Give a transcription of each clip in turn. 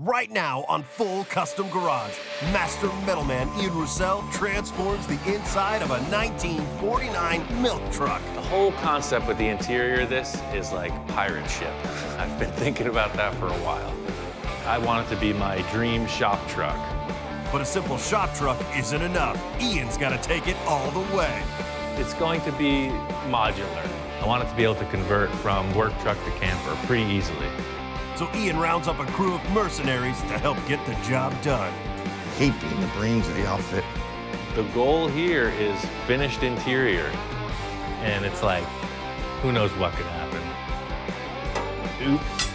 Right now on Full Custom Garage, Master Metalman Ian Rousell transforms the inside of a 1949 milk truck. The whole concept with the interior of this is like pirate ship. I've been thinking about that for a while. I want it to be my dream shop truck. But a simple shop truck isn't enough. Ian's got to take it all the way. It's going to be modular. I want it to be able to convert from work truck to camper pretty easily. So Ian rounds up a crew of mercenaries to help get the job done. I hate being the brains of the outfit. The goal here is finished interior. And it's like, who knows what could happen. Oops.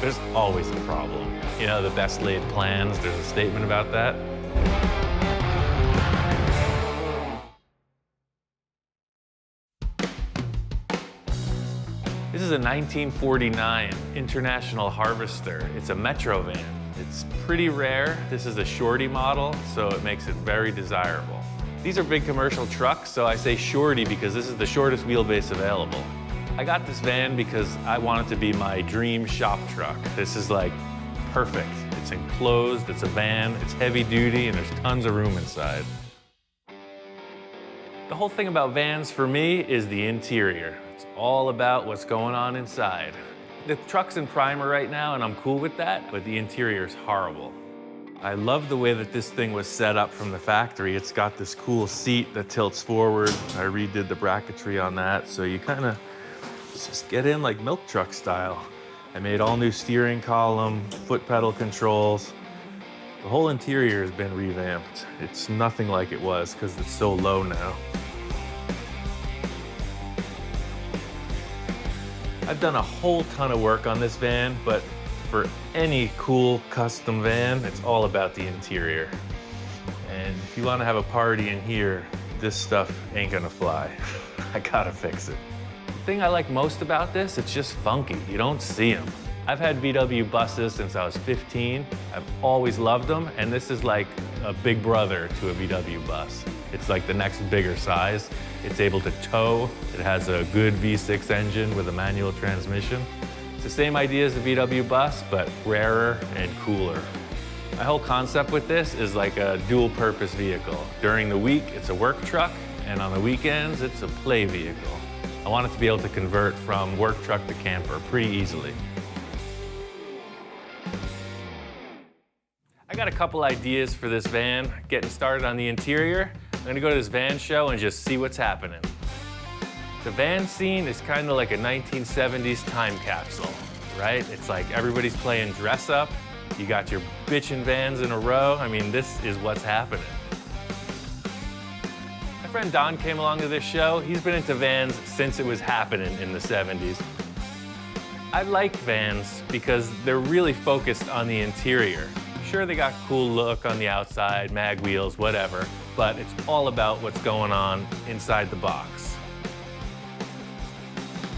There's always a problem. You know, the best laid plans, there's a statement about that. This is a 1949 International Harvester. It's a Metro van. It's pretty rare. This is a shorty model, so it makes it very desirable. These are big commercial trucks, so I say shorty because this is the shortest wheelbase available. I got this van because I want it to be my dream shop truck. This is like perfect. It's enclosed, it's a van, it's heavy duty, and there's tons of room inside. The whole thing about vans for me is the interior. It's all about what's going on inside. The truck's in primer right now, and I'm cool with that, but the interior's horrible. I love the way that this thing was set up from the factory. It's got this cool seat that tilts forward. I redid the bracketry on that, so you kind of just get in like milk truck style. I made all new steering column, foot pedal controls. The whole interior has been revamped. It's nothing like it was because it's so low now. I've done a whole ton of work on this van, but for any cool custom van, it's all about the interior. And if you want to have a party in here, this stuff ain't gonna fly. I gotta fix it. The thing I like most about this, it's just funky. You don't see them. I've had VW buses since I was 15. I've always loved them, and this is like a big brother to a VW bus. It's like the next bigger size. It's able to tow. It has a good V6 engine with a manual transmission. It's the same idea as the VW bus, but rarer and cooler. My whole concept with this is like a dual-purpose vehicle. During the week, it's a work truck, and on the weekends, it's a play vehicle. I want it to be able to convert from work truck to camper pretty easily. I got a couple ideas for this van. Getting started on the interior. I'm gonna go to this van show and just see what's happening. The van scene is kind of like a 1970s time capsule, right? It's like everybody's playing dress up. You got your bitchin' vans in a row. I mean, this is what's happening. My friend Don came along to this show. He's been into vans since it was happening in the 70s. I like vans because they're really focused on the interior. Sure, they got cool look on the outside, mag wheels, whatever, but it's all about what's going on inside the box.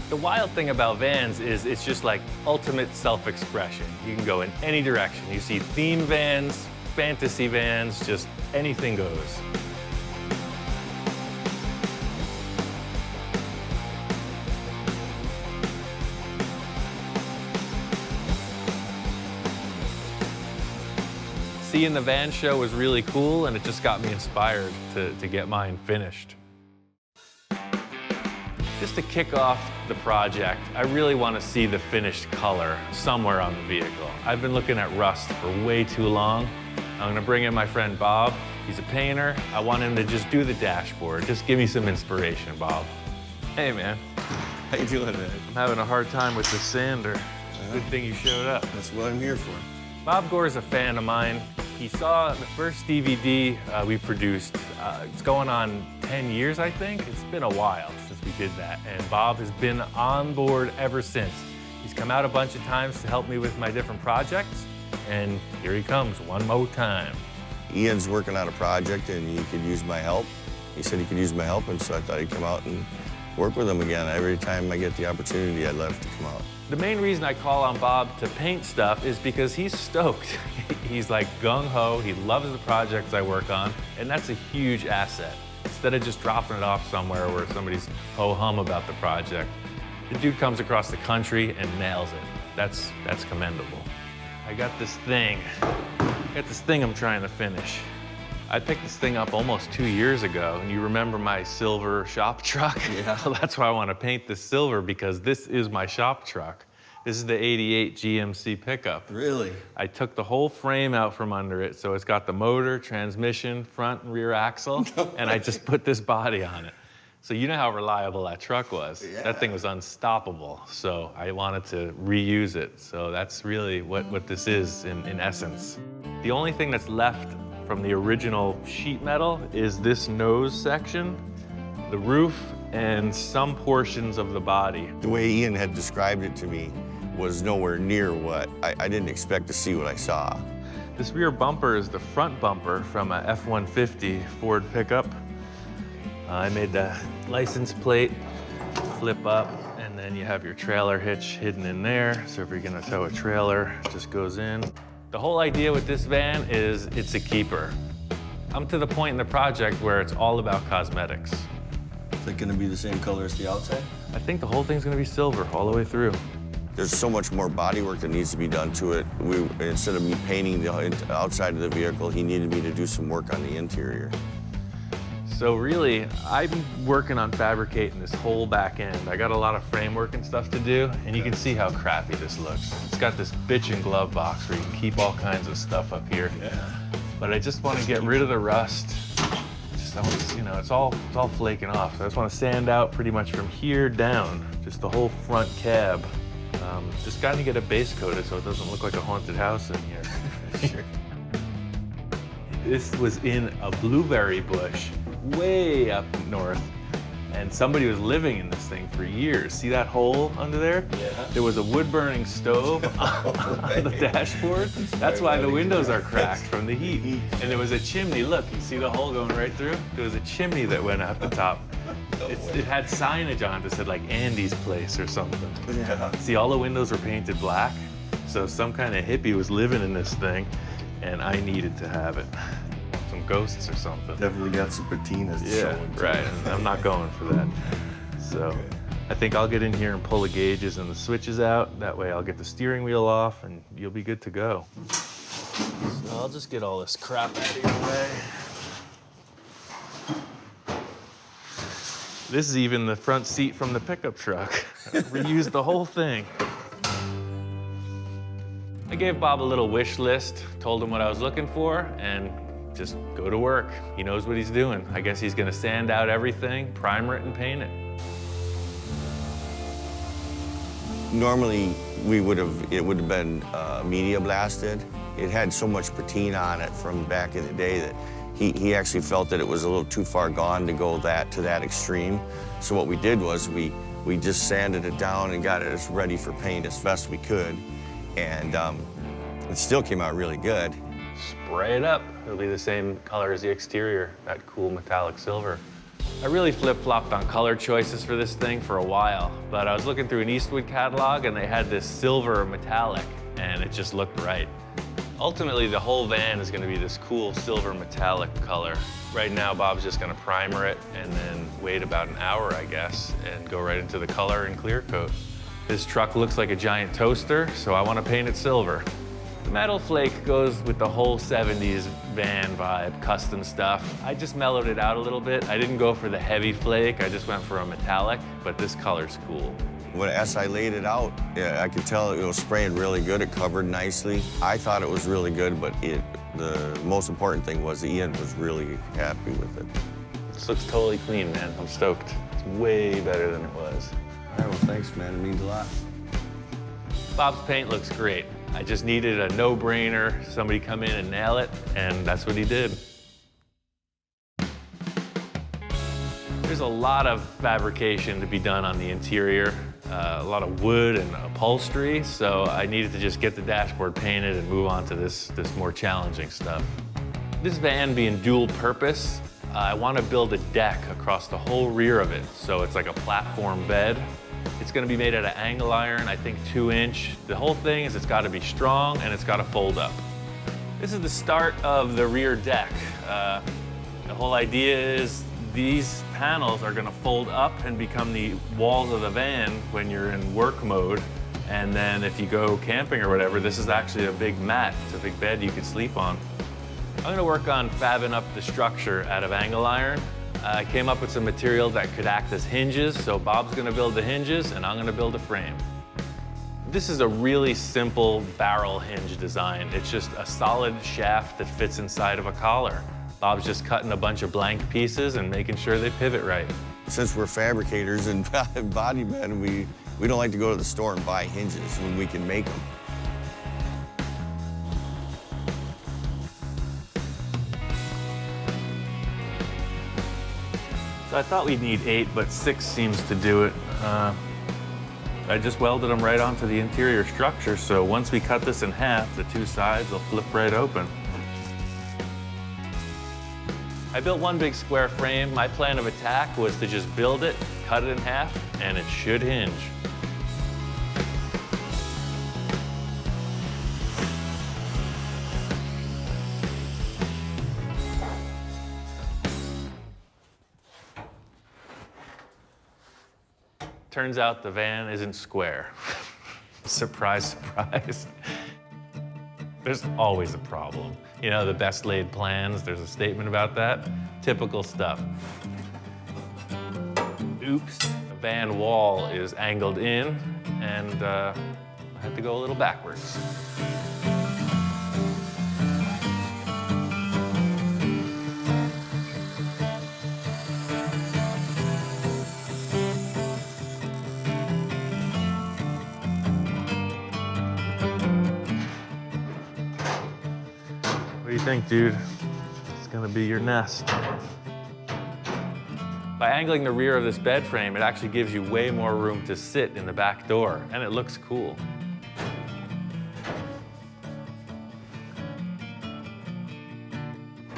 The wild thing about vans is it's just like ultimate self-expression. You can go in any direction. You see theme vans, fantasy vans, just anything goes. Seeing the van show was really cool, and it just got me inspired to get mine finished. Just to kick off the project, I really want to see the finished color somewhere on the vehicle. I've been looking at rust for way too long. I'm gonna bring in my friend Bob. He's a painter. I want him to just do the dashboard. Just give me some inspiration, Bob. Hey, man. How you doing, man? I'm having a hard time with the sander. Good thing you showed up. That's what I'm here for. Bob Gore is a fan of mine. He saw the first DVD we produced. It's going on 10 years, I think. It's been a while since we did that, and Bob has been on board ever since. He's come out a bunch of times to help me with my different projects, and here he comes one more time. Ian's working on a project, and he could use my help. He said he could use my help, and so I thought he'd come out and work with him again. Every time I get the opportunity, I'd love to come out. The main reason I call on Bob to paint stuff is because he's stoked. He's like gung-ho, he loves the projects I work on, and that's a huge asset. Instead of just dropping it off somewhere where somebody's ho-hum about the project, the dude comes across the country and nails it. That's commendable. I got this thing. I'm trying to finish. I picked this thing up almost 2 years ago, and you remember my silver shop truck? Yeah. Well, that's why I want to paint this silver, because this is my shop truck. This is the '88 GMC pickup. Really? I took the whole frame out from under it, so it's got the motor, transmission, front and rear axle, and I just put this body on it. So you know how reliable that truck was. Yeah. That thing was unstoppable, so I wanted to reuse it. So that's really what this is in essence. The only thing that's left from the original sheet metal is this nose section, the roof, and some portions of the body. The way Ian had described it to me was nowhere near what I didn't expect to see what I saw. This rear bumper is the front bumper from a F-150 Ford pickup. I made the license plate flip up, and then you have your trailer hitch hidden in there. So if you're gonna tow a trailer, it just goes in. The whole idea with this van is it's a keeper. I'm to the point in the project where it's all about cosmetics. Is it gonna be the same color as the outside? I think the whole thing's gonna be silver all the way through. There's so much more body work that needs to be done to it. Instead of me painting the outside of the vehicle, he needed me to do some work on the interior. So really, I'm working on fabricating this whole back end. I got a lot of framework and stuff to do, and you can see how crappy this looks. It's got this bitchin' glove box where you can keep all kinds of stuff up here. Yeah. But I just want to get rid of the rust. You know, it's all flaking off. So I just want to sand out pretty much from here down, just the whole front cab. Just got to get it base coated so it doesn't look like a haunted house in here. Sure. This was in a blueberry bush way up north, and somebody was living in this thing for years. See that hole under there? Yeah. There was a wood-burning stove on the dashboard. That's why the windows are cracked from the heat. And there was a chimney. Look, you see the hole going right through? There was a chimney that went out the top. It had signage on it that said like Andy's place or something. Yeah. See, all the windows were painted black, so some kind of hippie was living in this thing, and I needed to have it. Some ghosts or something. Definitely got some patinas showing. Right. And I'm not going for that. So I think I'll get in here and pull the gauges and the switches out. That way I'll get the steering wheel off and you'll be good to go. So I'll just get all this crap out of your way. This is even the front seat from the pickup truck. Reused the whole thing. I gave Bob a little wish list, told him what I was looking for, and just go to work. He knows what he's doing. I guess he's gonna sand out everything, primer it, and paint it. Normally, it would have been media blasted. It had so much patina on it from back in the day that he actually felt that it was a little too far gone to go to that extreme. So what we did was we just sanded it down and got it as ready for paint as best we could. And it still came out really good. Spray it up. It'll be the same color as the exterior, that cool metallic silver. I really flip-flopped on color choices for this thing for a while, but I was looking through an Eastwood catalog and they had this silver metallic, and it just looked right. Ultimately, the whole van is gonna be this cool silver metallic color. Right now, Bob's just gonna primer it and then wait about an hour, I guess, and go right into the color and clear coat. This truck looks like a giant toaster, so I wanna paint it silver. The metal flake goes with the whole 70s van vibe, custom stuff. I just mellowed it out a little bit. I didn't go for the heavy flake, I just went for a metallic, but this color's cool. As I laid it out, yeah, I could tell it was spraying really good. It covered nicely. I thought it was really good, but the most important thing was Ian was really happy with it. This looks totally clean, man. I'm stoked. It's way better than it was. All right, well, thanks, man. It means a lot. Bob's paint looks great. I just needed a no-brainer, somebody come in and nail it, and that's what he did. There's a lot of fabrication to be done on the interior, a lot of wood and upholstery, so I needed to just get the dashboard painted and move on to this more challenging stuff. This van being dual purpose, I want to build a deck across the whole rear of it, so it's like a platform bed. It's going to be made out of angle iron, I think 2-inch. The whole thing is it's got to be strong and it's got to fold up. This is the start of the rear deck. The whole idea is these panels are going to fold up and become the walls of the van when you're in work mode, And then if you go camping or whatever, this is actually a big mat. It's a big bed you could sleep on. I'm gonna work on fabbing up the structure out of angle iron. I came up with some material that could act as hinges, so Bob's gonna build the hinges and I'm gonna build a frame. This is a really simple barrel hinge design. It's just a solid shaft that fits inside of a collar. Bob's just cutting a bunch of blank pieces and making sure they pivot right. Since we're fabricators and body men, we don't like to go to the store and buy hinges when we can make them. So I thought we'd need 8, but 6 seems to do it. I just welded them right onto the interior structure, so once we cut this in half, the 2 sides will flip right open. I built one big square frame. My plan of attack was to just build it, cut it in half, and it should hinge. Turns out the van isn't square. Surprise, surprise. There's always a problem. You know, the best laid plans, there's a statement about that. Typical stuff. Oops, the van wall is angled in, and I had to go a little backwards. What do you think, dude? It's gonna be your nest. By angling the rear of this bed frame, it actually gives you way more room to sit in the back door, and it looks cool.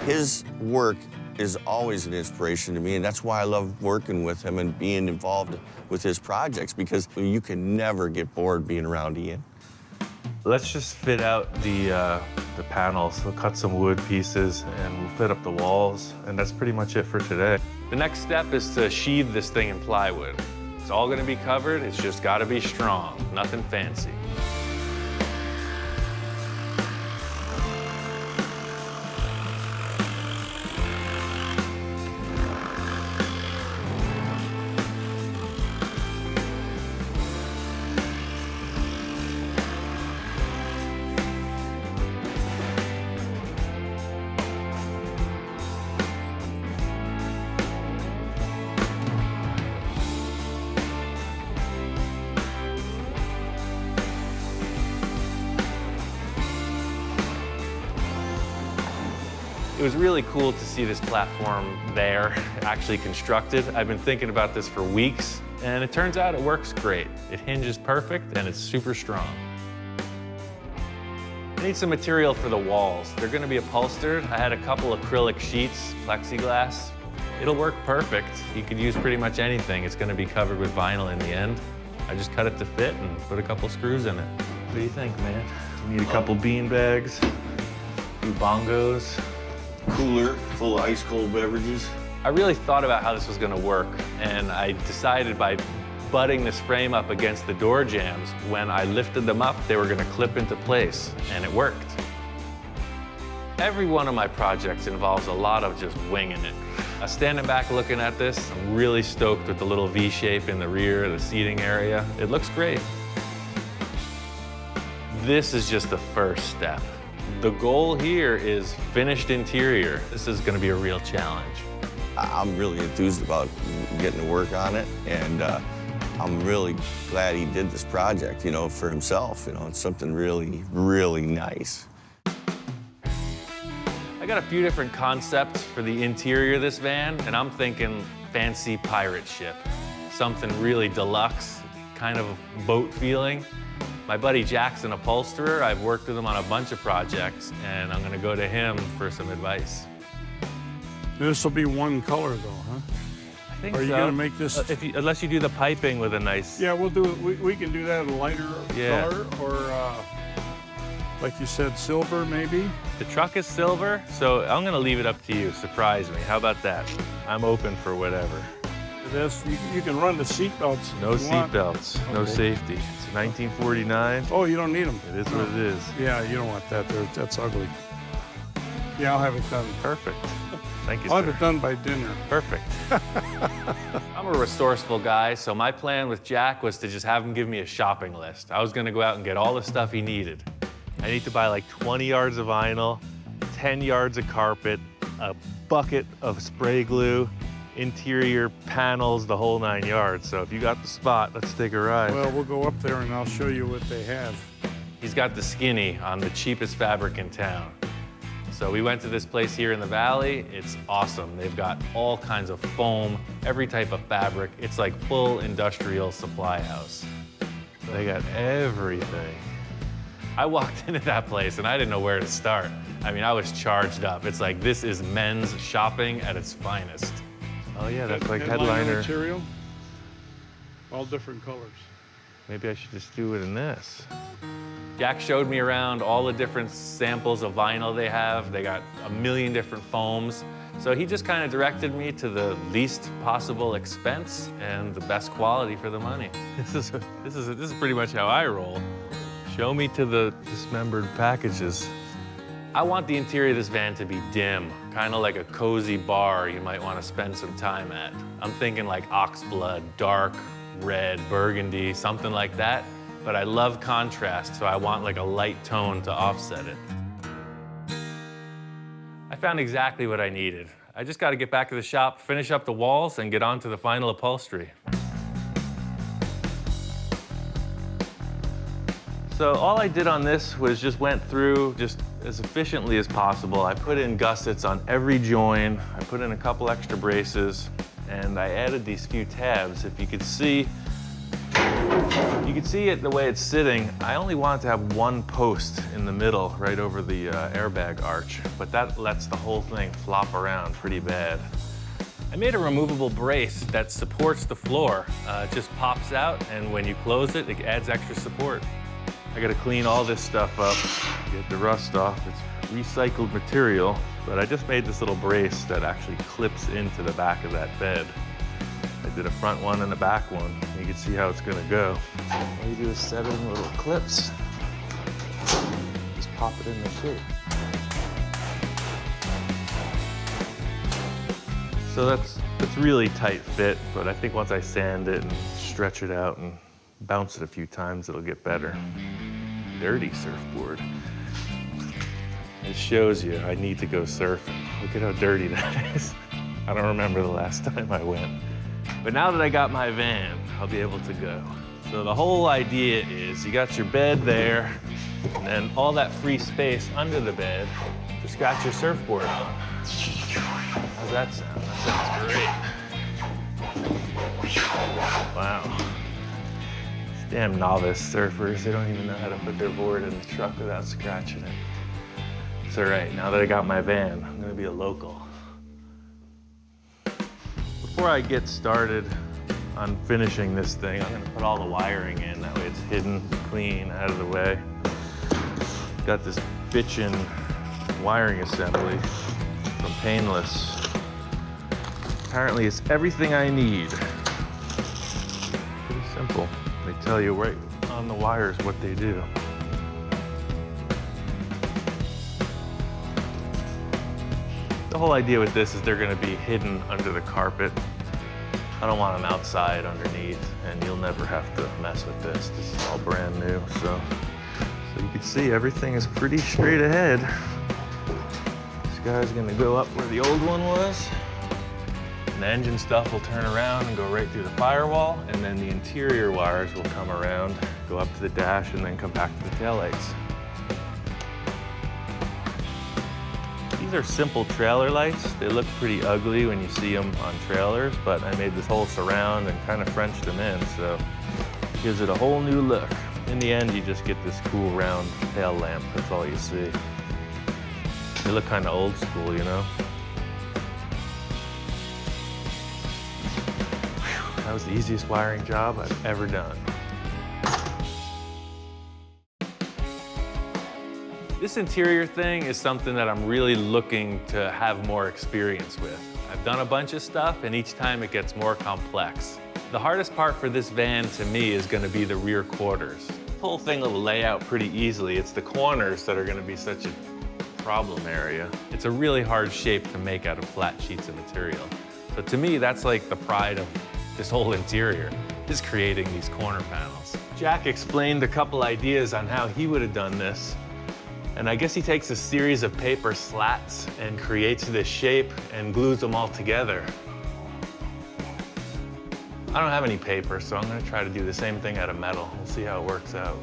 His work is always an inspiration to me, and that's why I love working with him and being involved with his projects, because you can never get bored being around Ian. Let's just fit out the panels. We'll cut some wood pieces and we'll fit up the walls, and that's pretty much it for today. The next step is to sheathe this thing in plywood. It's all gonna be covered, it's just gotta be strong, nothing fancy. It was really cool to see this platform there, actually constructed. I've been thinking about this for weeks, and it turns out it works great. It hinges perfect, and it's super strong. I need some material for the walls. They're gonna be upholstered. I had a couple acrylic sheets, plexiglass. It'll work perfect. You could use pretty much anything. It's gonna be covered with vinyl in the end. I just cut it to fit and put a couple screws in it. What do you think, man? You need a couple bean bags, a few bongos. Cooler full of ice cold beverages. I really thought about how this was gonna work, and I decided by butting this frame up against the door jambs, when I lifted them up, they were gonna clip into place, and it worked. Every one of my projects involves a lot of just winging it. Standing back looking at this, I'm really stoked with the little V shape in the rear, the seating area. It looks great. This is just the first step. The goal here is finished interior. This is gonna be a real challenge. I'm really enthused about getting to work on it, and I'm really glad he did this project, you know, for himself. You know, it's something really, really nice. I got a few different concepts for the interior of this van, and I'm thinking fancy pirate ship. Something really deluxe, kind of boat feeling. My buddy Jack's an upholsterer. I've worked with him on a bunch of projects, and I'm gonna go to him for some advice. This will be one color though, huh? I think Are you so. gonna make this? Unless you do the piping with a nice... Yeah, we'll do it. We can do that a lighter color, or like you said, silver maybe. The truck is silver, so I'm gonna leave it up to you. Surprise me. How about that? I'm open for whatever. This, you can run the seat belts. No seat belts, no safety. It's 1949. Oh, you don't need them. It is what it is. Yeah, you don't want that there. That's ugly. Yeah, I'll have it done. Perfect. Thank you, I'll sir. have it done by dinner. Perfect. I'm a resourceful guy, so my plan with Jack was to just have him give me a shopping list. I was gonna go out and get all the stuff he needed. I need to buy like 20 yards of vinyl, 10 yards of carpet, a bucket of spray glue, interior panels, the whole 9 yards. So if you got the spot, let's take a ride. Well, we'll go up there and I'll show you what they have. He's got the skinny on the cheapest fabric in town. So we went to this place here in the valley. It's awesome. They've got all kinds of foam, every type of fabric. It's like full industrial supply house. They got everything. I walked into that place and I didn't know where to start. I mean, I was charged up. It's like, this is men's shopping at its finest. Oh yeah, that's like headliner. Material, all different colors. Maybe I should just do it in this. Jack showed me around all the different samples of vinyl they have. They got a million different foams. So he just kind of directed me to the least possible expense and the best quality for the money. This is pretty much how I roll. Show me to the dismembered packages. I want the interior of this van to be dim, kind of like a cozy bar you might want to spend some time at. I'm thinking like oxblood, dark, red, burgundy, something like that. But I love contrast, so I want like a light tone to offset it. I found exactly what I needed. I just got to get back to the shop, finish up the walls, and get on to the final upholstery. So all I did on this was just went through just as efficiently as possible. I put in gussets on every join. I put in a couple extra braces, and I added these few tabs. If you could see, it the way it's sitting. I only wanted to have one post in the middle, right over the airbag arch, but that lets the whole thing flop around pretty bad. I made a removable brace that supports the floor. It just pops out, and when you close it, it adds extra support. I gotta clean all this stuff up, get the rust off. It's recycled material, but I just made this little brace that actually clips into the back of that bed. I did a front one and a back one. You can see how it's gonna go. All you do is set it in little clips. Just pop it in the shape. So that's really tight fit, but I think once I sand it and stretch it out and bounce it a few times, it'll get better. Dirty surfboard. It shows you I need to go surfing. Look at how dirty that is. I don't remember the last time I went. But now that I got my van, I'll be able to go. So the whole idea is you got your bed there, and then all that free space under the bed, just got your surfboard on. How's that sound? That sounds great. Wow. These damn novice surfers, they don't even know how to put their board in the truck without scratching it. It's all right, now that I got my van, I'm gonna be a local. Before I get started on finishing this thing, I'm gonna put all the wiring in, that way it's hidden, clean, out of the way. Got this bitchin' wiring assembly from Painless. Apparently it's everything I need. Pretty simple. They tell you right on the wires what they do. The whole idea with this is they're gonna be hidden under the carpet. I don't want them outside underneath, and you'll never have to mess with this. This is all brand new, so you can see everything is pretty straight ahead. This guy's gonna go up where the old one was, and the engine stuff will turn around and go right through the firewall, and then the interior wires will come around, go up to the dash, and then come back to the taillights. These are simple trailer lights. They look pretty ugly when you see them on trailers, but I made this whole surround and kind of Frenched them in, so it gives it a whole new look. In the end, you just get this cool round tail lamp. That's all you see. They look kind of old school, you know? Whew, that was the easiest wiring job I've ever done. This interior thing is something that I'm really looking to have more experience with. I've done a bunch of stuff, and each time it gets more complex. The hardest part for this van to me is gonna be the rear quarters. The whole thing will lay out pretty easily. It's the corners that are gonna be such a problem area. It's a really hard shape to make out of flat sheets of material. So to me, that's like the pride of this whole interior, is creating these corner panels. Jack explained a couple ideas on how he would have done this. And I guess he takes a series of paper slats and creates this shape and glues them all together. I don't have any paper, so I'm gonna try to do the same thing out of metal. We'll see how it works out.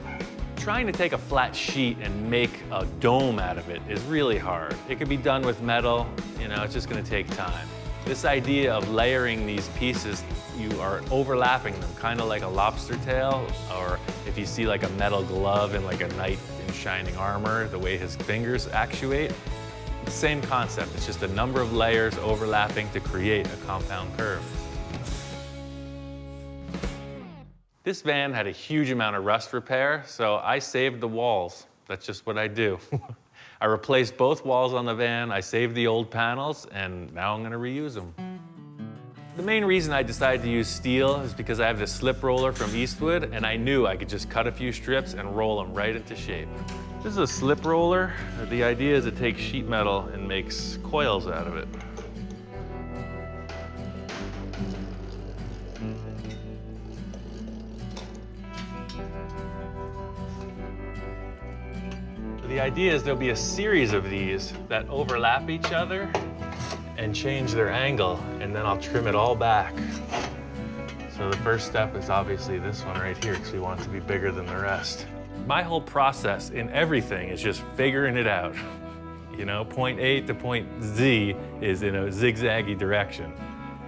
Trying to take a flat sheet and make a dome out of it is really hard. It could be done with metal, you know, it's just gonna take time. This idea of layering these pieces, you are overlapping them, kind of like a lobster tail, or if you see like a metal glove in like a knight in shining armor, the way his fingers actuate. Same concept, it's just a number of layers overlapping to create a compound curve. This van had a huge amount of rust repair, so I saved the walls. That's just what I do. I replaced both walls on the van, I saved the old panels, and now I'm gonna reuse them. The main reason I decided to use steel is because I have this slip roller from Eastwood, and I knew I could just cut a few strips and roll them right into shape. This is a slip roller. The idea is it takes sheet metal and makes coils out of it. The idea is there'll be a series of these that overlap each other and change their angle, and then I'll trim it all back. So the first step is obviously this one right here, because we want it to be bigger than the rest. My whole process in everything is just figuring it out. You know, point A to point Z is in a zigzaggy direction.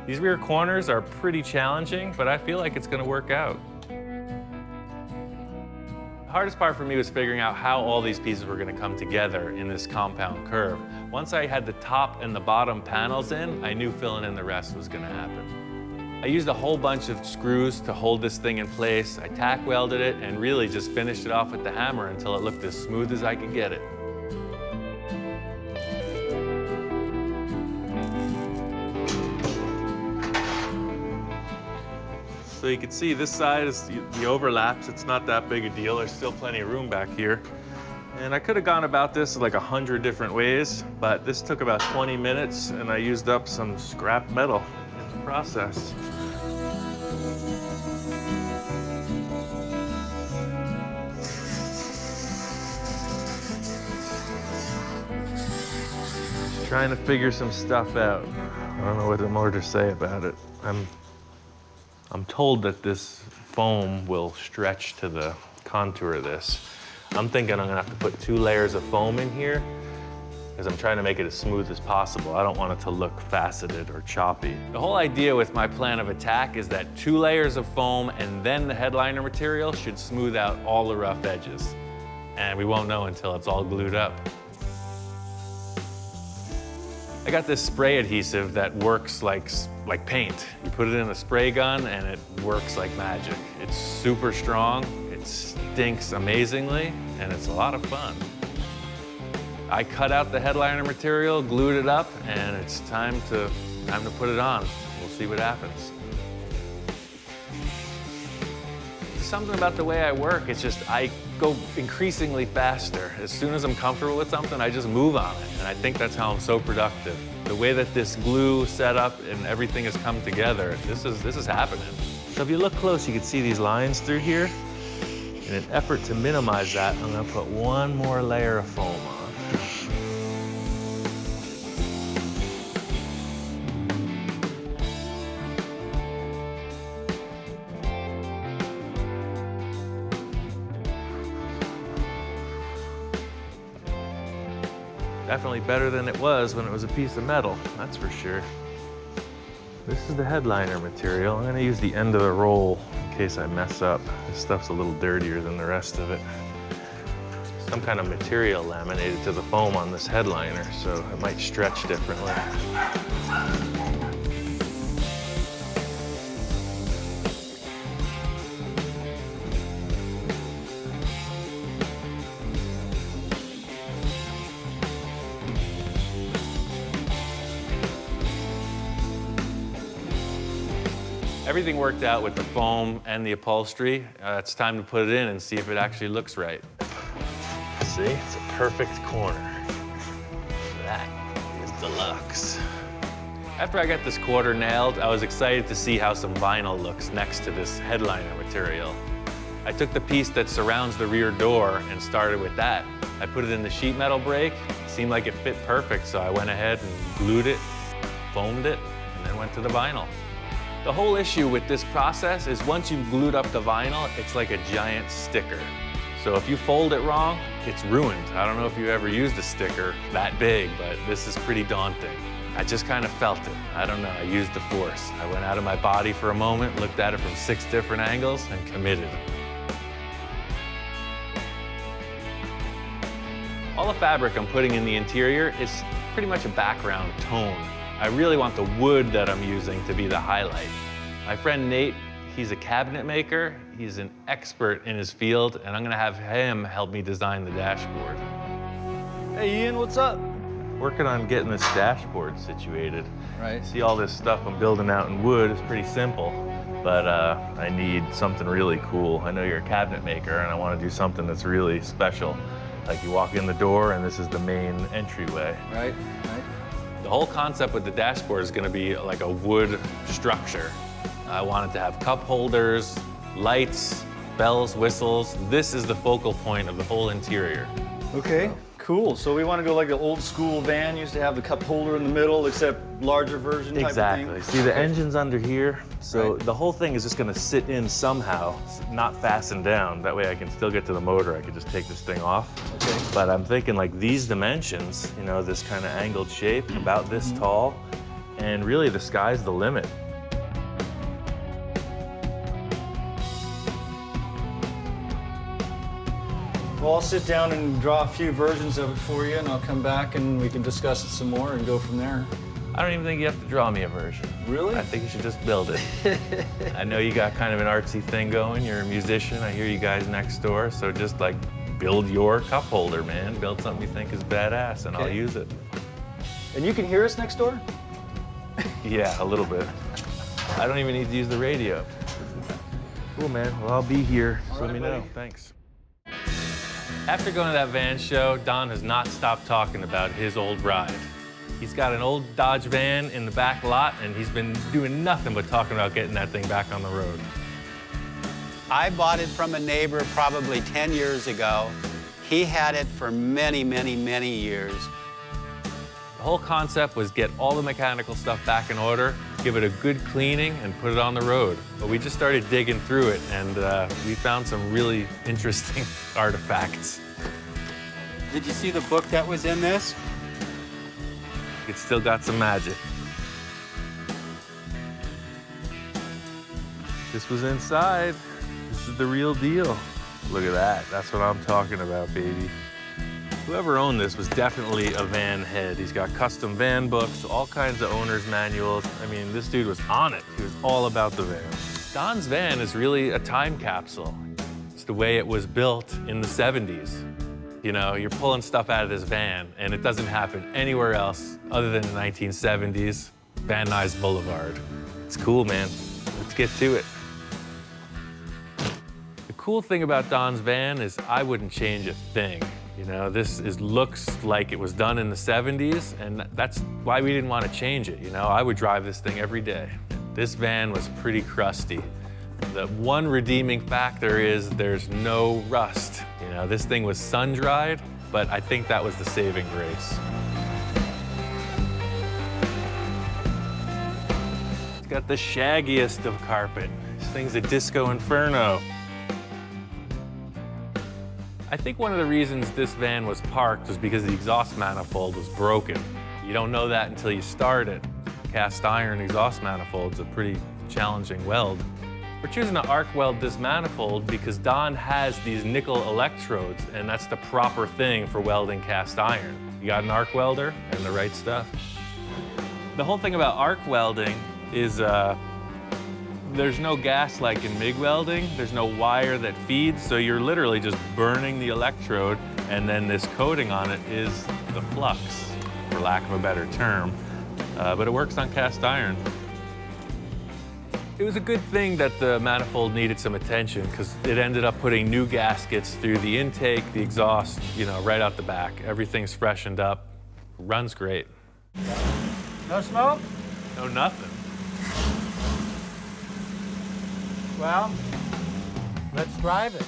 These rear corners are pretty challenging, but I feel like it's gonna work out. The hardest part for me was figuring out how all these pieces were going to come together in this compound curve. Once I had the top and the bottom panels in, I knew filling in the rest was going to happen. I used a whole bunch of screws to hold this thing in place. I tack welded it and really just finished it off with the hammer until it looked as smooth as I could get it. So you can see this side is the overlaps. It's not that big a deal. There's still plenty of room back here. And I could have gone about this like 100 different ways, but this took about 20 minutes and I used up some scrap metal in the process. Just trying to figure some stuff out. I don't know what more to say about it. I'm told that this foam will stretch to the contour of this. I'm thinking I'm gonna have to put 2 layers of foam in here because I'm trying to make it as smooth as possible. I don't want it to look faceted or choppy. The whole idea with my plan of attack is that 2 layers of foam and then the headliner material should smooth out all the rough edges. And we won't know until it's all glued up. I got this spray adhesive that works like paint. You put it in a spray gun and it works like magic. It's super strong, it stinks amazingly, and it's a lot of fun. I cut out the headliner material, glued it up, and it's time to put it on. We'll see what happens. Something about the way I work, it's just I go increasingly faster. As soon as I'm comfortable with something, I just move on it. And I think that's how I'm so productive. The way that this glue setup and everything has come together, this is happening. So if you look close, you can see these lines through here. In an effort to minimize that, I'm gonna put 1 more layer of foam on. Definitely better than it was when it was a piece of metal, that's for sure. This is the headliner material. I'm gonna use the end of the roll in case I mess up. This stuff's a little dirtier than the rest of it. Some kind of material laminated to the foam on this headliner, so it might stretch differently. Everything worked out with the foam and the upholstery. It's time to put it in and see if it actually looks right. See, it's a perfect corner. That is deluxe. After I got this quarter nailed, I was excited to see how some vinyl looks next to this headliner material. I took the piece that surrounds the rear door and started with that. I put it in the sheet metal brake. It seemed like it fit perfect, so I went ahead and glued it, foamed it, and then went to the vinyl. The whole issue with this process is once you've glued up the vinyl, it's like a giant sticker. So if you fold it wrong, it's ruined. I don't know if you ever used a sticker that big, but this is pretty daunting. I just kind of felt it. I don't know, I used the force. I went out of my body for a moment, looked at it from 6 different angles, and committed. All the fabric I'm putting in the interior is pretty much a background tone. I really want the wood that I'm using to be the highlight. My friend Nate, he's a cabinet maker. He's an expert in his field, and I'm gonna have him help me design the dashboard. Hey Ian, what's up? Working on getting this dashboard situated. Right. See all this stuff I'm building out in wood is pretty simple, but I need something really cool. I know you're a cabinet maker, and I want to do something that's really special. Like you walk in the door, and this is the main entryway. Right. The whole concept with the dashboard is going to be like a wood structure. I want it to have cup holders, lights, bells, whistles. This is the focal point of the whole interior. Okay, cool. So we want to go like the old school van used to have the cup holder in the middle, except larger version type Exactly. of thing? See, the engine's under here, so Right. the whole thing is just going to sit in somehow, not fasten down. That way I can still get to the motor. I could just take this thing off. Okay. But I'm thinking like these dimensions, you know, this kind of angled shape, about this tall, and really the sky's the limit. Well, I'll sit down and draw a few versions of it for you, and I'll come back and we can discuss it some more and go from there. I don't even think you have to draw me a version. Really? I think you should just build it. I know you got kind of an artsy thing going. You're a musician. I hear you guys next door. So just like build your cup holder, man. Build something you think is badass, and I'll Okay. use it. And you can hear us next door? Yeah, a little bit. I don't even need to use the radio. Cool, man. Well, I'll be here. Just let me know. Thanks. After going to that van show, Don has not stopped talking about his old ride. He's got an old Dodge van in the back lot, and he's been doing nothing but talking about getting that thing back on the road. I bought it from a neighbor probably 10 years ago. He had it for many, many, many years. The whole concept was get all the mechanical stuff back in order, give it a good cleaning, and put it on the road. But we just started digging through it, and we found some really interesting artifacts. Did you see the book that was in this? It's still got some magic. This was inside. This is the real deal. Look at that. That's what I'm talking about, baby. Whoever owned this was definitely a van head. He's got custom van books, all kinds of owner's manuals. I mean, this dude was on it. He was all about the van. Don's van is really a time capsule. It's the way it was built in the 70s. You know, you're pulling stuff out of this van, and it doesn't happen anywhere else other than the 1970s, Van Nuys Boulevard. It's cool, man. Let's get to it. The cool thing about Don's van is I wouldn't change a thing. You know, looks like it was done in the 70s, and that's why we didn't want to change it. You know, I would drive this thing every day. This van was pretty crusty. The one redeeming factor is there's no rust. You know, this thing was sun-dried, but I think that was the saving grace. It's got the shaggiest of carpet. This thing's a disco inferno. I think one of the reasons this van was parked was because the exhaust manifold was broken. You don't know that until you start it. Cast iron exhaust manifold's a pretty challenging weld. We're choosing to arc weld this manifold because Don has these nickel electrodes, and that's the proper thing for welding cast iron. You got an arc welder and the right stuff. The whole thing about arc welding is there's no gas like in MIG welding. There's no wire that feeds, so you're literally just burning the electrode, and then this coating on it is the flux, for lack of a better term. But it works on cast iron. It was a good thing that the manifold needed some attention because it ended up putting new gaskets through the intake, the exhaust, you know, right out the back. Everything's freshened up. Runs great. No smoke? No, nothing. Well, let's drive it.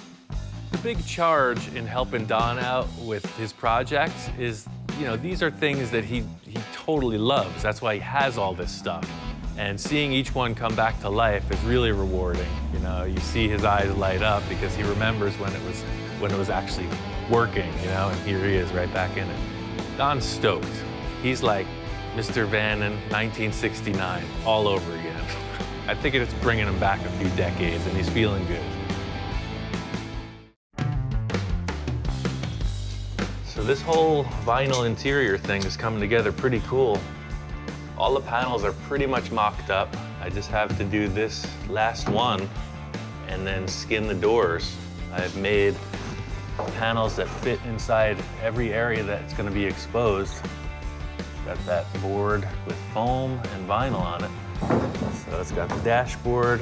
The big charge in helping Don out with his projects is, you know, these are things that he totally loves. That's why he has all this stuff. And seeing each one come back to life is really rewarding. You know, you see his eyes light up because he remembers when it was actually working, you know, and here he is right back in it. Don's stoked. He's like Mr. Vannon 1969 all over again. I think it's bringing him back a few decades and he's feeling good. So this whole vinyl interior thing is coming together pretty cool. All the panels are pretty much mocked up. I just have to do this last one and then skin the doors. I've made panels that fit inside every area that's gonna be exposed. Got that board with foam and vinyl on it. So it's got the dashboard.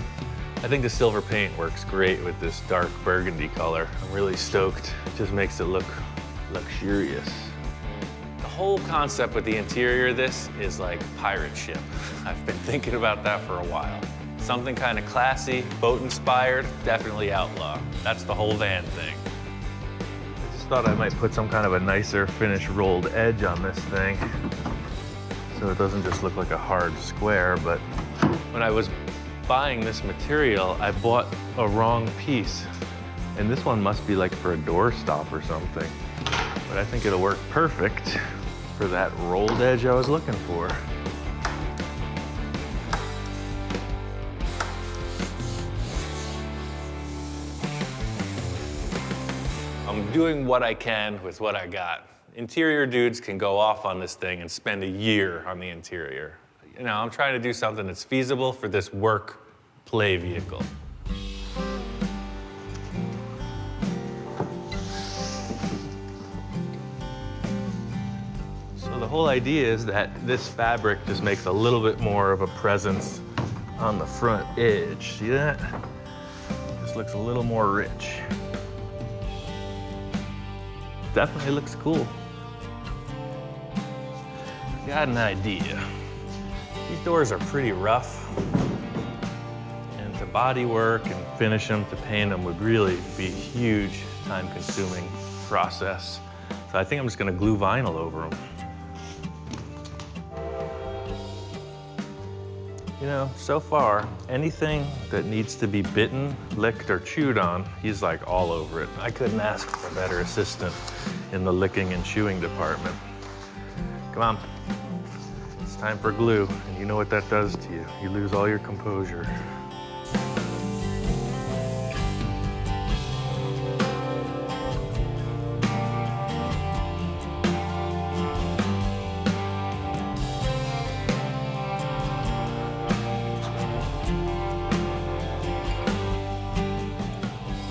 I think the silver paint works great with this dark burgundy color. I'm really stoked. It just makes it look luxurious. The whole concept with the interior of this is like pirate ship. I've been thinking about that for a while. Something kind of classy, boat inspired, definitely outlaw. That's the whole van thing. I just thought I might put some kind of a nicer finish rolled edge on this thing so it doesn't just look like a hard square, but when I was buying this material, I bought a wrong piece. And this one must be like for a door stop or something. But I think it'll work perfect for that rolled edge I was looking for. I'm doing what I can with what I got. Interior dudes can go off on this thing and spend a year on the interior. You know, I'm trying to do something that's feasible for this work play vehicle. The whole idea is that this fabric just makes a little bit more of a presence on the front edge. See that? Just looks a little more rich. Definitely looks cool. Got an idea. These doors are pretty rough. And to body work and finish them, to paint them would really be a huge time-consuming process. So I think I'm just gonna glue vinyl over them. You know, so far, anything that needs to be bitten, licked, or chewed on, he's like all over it. I couldn't ask for a better assistant in the licking and chewing department. Come on, it's time for glue, and you know what that does to you. You lose all your composure.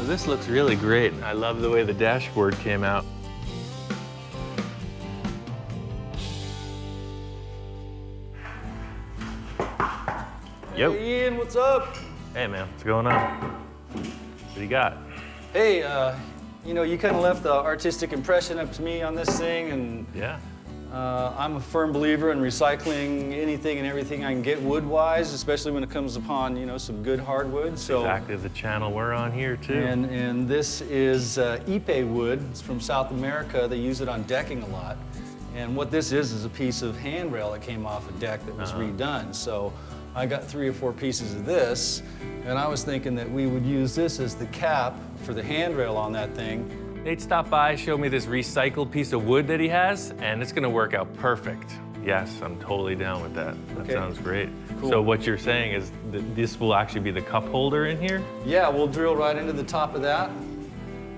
This looks really great. I love the way the dashboard came out. Yo. Hey, Ian, what's up? Hey, man, what's going on? What do you got? Hey, you know, you kind of left the artistic impression up to me on this thing, and Yeah. I'm a firm believer in recycling anything and everything I can get wood-wise, especially when it comes upon, you know, some good hardwood. So Exactly the channel we're on here, too. And this is Ipe wood. It's from South America. They use it on decking a lot. And what this is a piece of handrail that came off a deck that was redone. So I got 3 or 4 pieces of this, and I was thinking that we would use this as the cap for the handrail on that thing. Nate stopped by, showed me this recycled piece of wood that he has, and it's gonna work out perfect. Yes, I'm totally down with that. That Okay. sounds great. Cool. So what you're saying is that this will actually be the cup holder in here? Yeah, we'll drill right into the top of that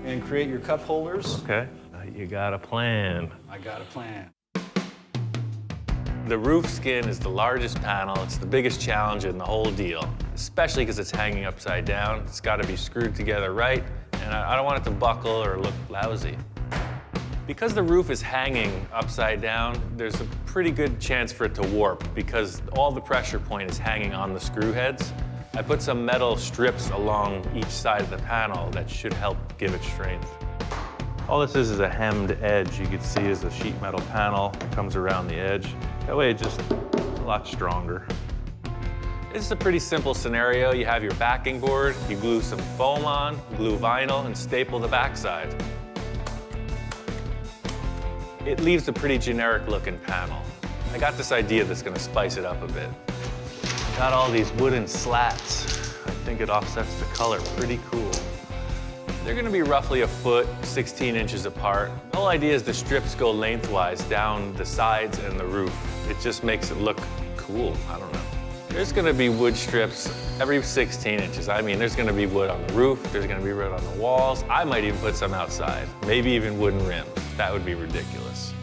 and create your cup holders. Okay. You got a plan. I got a plan. The roof skin is the largest panel. It's the biggest challenge in the whole deal, especially because it's hanging upside down. It's got to be screwed together right, and I don't want it to buckle or look lousy. Because the roof is hanging upside down, there's a pretty good chance for it to warp because all the pressure point is hanging on the screw heads. I put some metal strips along each side of the panel that should help give it strength. All this is a hemmed edge. You can see is a sheet metal panel that comes around the edge. That way it's just a lot stronger. This is a pretty simple scenario. You have your backing board, you glue some foam on, glue vinyl, and staple the backside. It leaves a pretty generic looking panel. I got this idea that's gonna spice it up a bit. Got all these wooden slats. I think it offsets the color pretty cool. They're gonna be roughly 1 foot, 16 inches apart. The whole idea is the strips go lengthwise down the sides and the roof. It just makes it look cool, I don't know. There's gonna be wood strips every 16 inches. I mean, there's gonna be wood on the roof, there's gonna be wood on the walls. I might even put some outside, maybe even wooden rims. That would be ridiculous.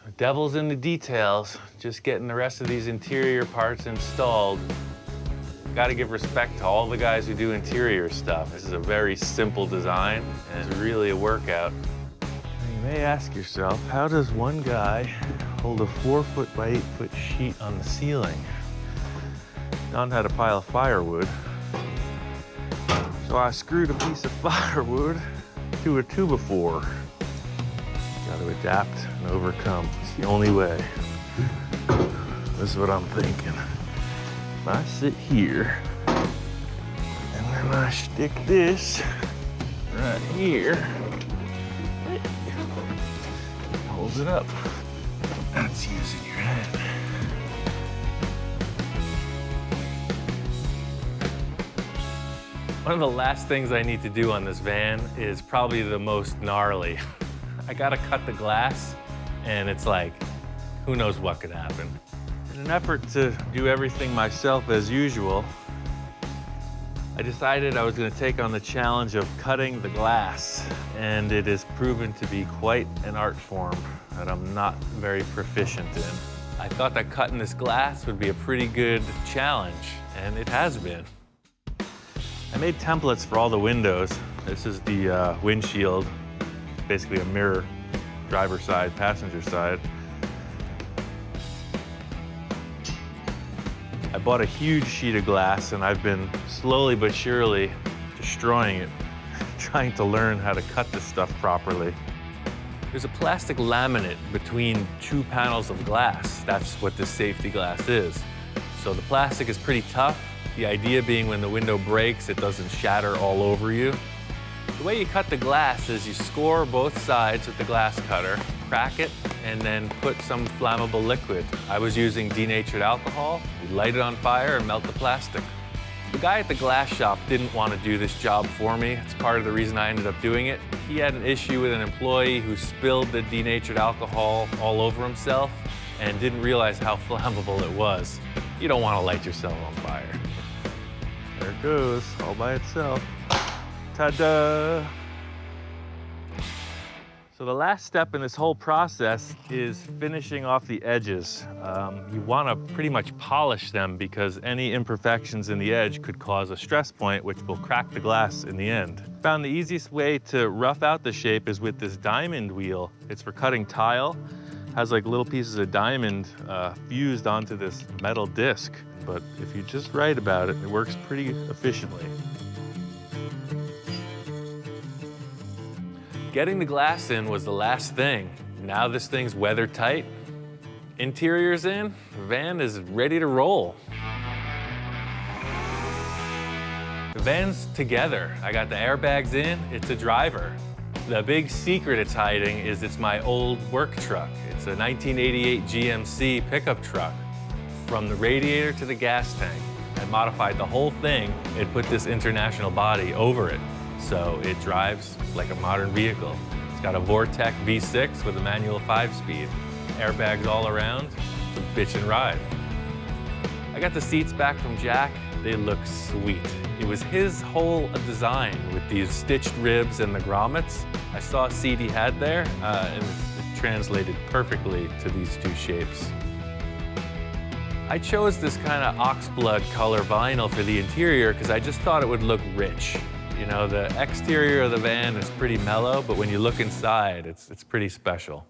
The devil's in the details, just getting the rest of these interior parts installed. Got to give respect to all the guys who do interior stuff. This is a very simple design, and it's really a workout. You may ask yourself, how does one guy hold a 4 foot by 8 foot sheet on the ceiling? Don had a pile of firewood, so I screwed a piece of firewood to a 2x4. Got to adapt and overcome. It's the only way. This is what I'm thinking. I sit here, and then I stick this right here. Hold it up. That's using your hand. One of the last things I need to do on this van is probably the most gnarly. I gotta cut the glass, and it's like, who knows what could happen. In an effort to do everything myself as usual, I decided I was going to take on the challenge of cutting the glass, and it has proven to be quite an art form that I'm not very proficient in. I thought that cutting this glass would be a pretty good challenge, and it has been. I made templates for all the windows. This is the windshield, basically a mirror, driver side, passenger side. I bought a huge sheet of glass, and I've been slowly but surely destroying it, trying to learn how to cut this stuff properly. There's a plastic laminate between 2 panels of glass. That's what this safety glass is. So the plastic is pretty tough. The idea being when the window breaks, it doesn't shatter all over you. The way you cut the glass is you score both sides with the glass cutter, crack it, and then put some flammable liquid. I was using denatured alcohol. You light it on fire and melt the plastic. The guy at the glass shop didn't want to do this job for me. It's part of the reason I ended up doing it. He had an issue with an employee who spilled the denatured alcohol all over himself and didn't realize how flammable it was. You don't want to light yourself on fire. There it goes, all by itself. Ta-da! So the last step in this whole process is finishing off the edges. You want to pretty much polish them because any imperfections in the edge could cause a stress point which will crack the glass in the end. Found the easiest way to rough out the shape is with this diamond wheel. It's for cutting tile. Has like little pieces of diamond fused onto this metal disc. But if you just write about it, it works pretty efficiently. Getting the glass in was the last thing. Now this thing's weather tight. Interior's in, the van is ready to roll. The van's together. I got the airbags in, it's a driver. The big secret it's hiding is it's my old work truck. It's a 1988 GMC pickup truck. From the radiator to the gas tank, I modified the whole thing and put this international body over it. So it drives like a modern vehicle. It's got a Vortec V6 with a manual 5-speed. Airbags all around, it's a bitch and ride. I got the seats back from Jack. They look sweet. It was his whole design with these stitched ribs and the grommets. I saw a seat he had there, and it translated perfectly to these 2 shapes. I chose this kind of oxblood color vinyl for the interior because I just thought it would look rich. You know, the exterior of the van is pretty mellow, but when you look inside, it's pretty special.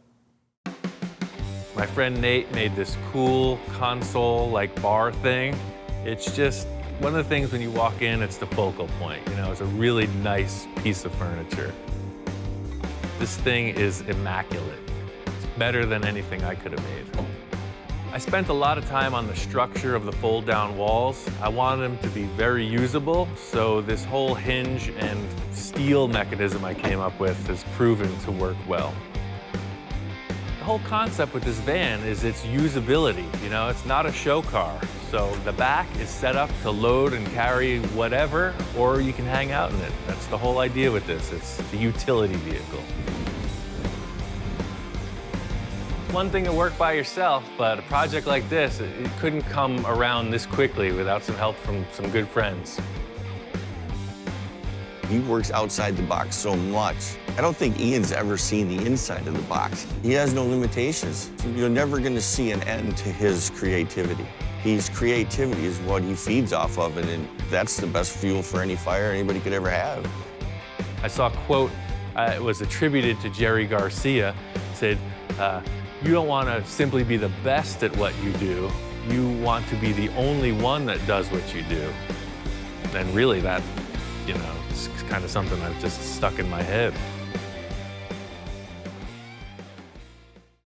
My friend Nate made this cool console-like bar thing. It's just one of the things when you walk in, it's the focal point. You know, it's a really nice piece of furniture. This thing is immaculate. It's better than anything I could have made. I spent a lot of time on the structure of the fold-down walls. I wanted them to be very usable, so this whole hinge and steel mechanism I came up with has proven to work well. The whole concept with this van is its usability. You know, it's not a show car. So the back is set up to load and carry whatever, or you can hang out in it. That's the whole idea with this. It's a utility vehicle. It's one thing to work by yourself, but a project like this, it couldn't come around this quickly without some help from some good friends. He works outside the box so much. I don't think Ian's ever seen the inside of the box. He has no limitations. You're never going to see an end to his creativity. His creativity is what he feeds off of, and that's the best fuel for any fire anybody could ever have. I saw a quote, it was attributed to Jerry Garcia. It said, you don't want to simply be the best at what you do. You want to be the only one that does what you do. And really that, you know, it's kind of something I've just stuck in my head.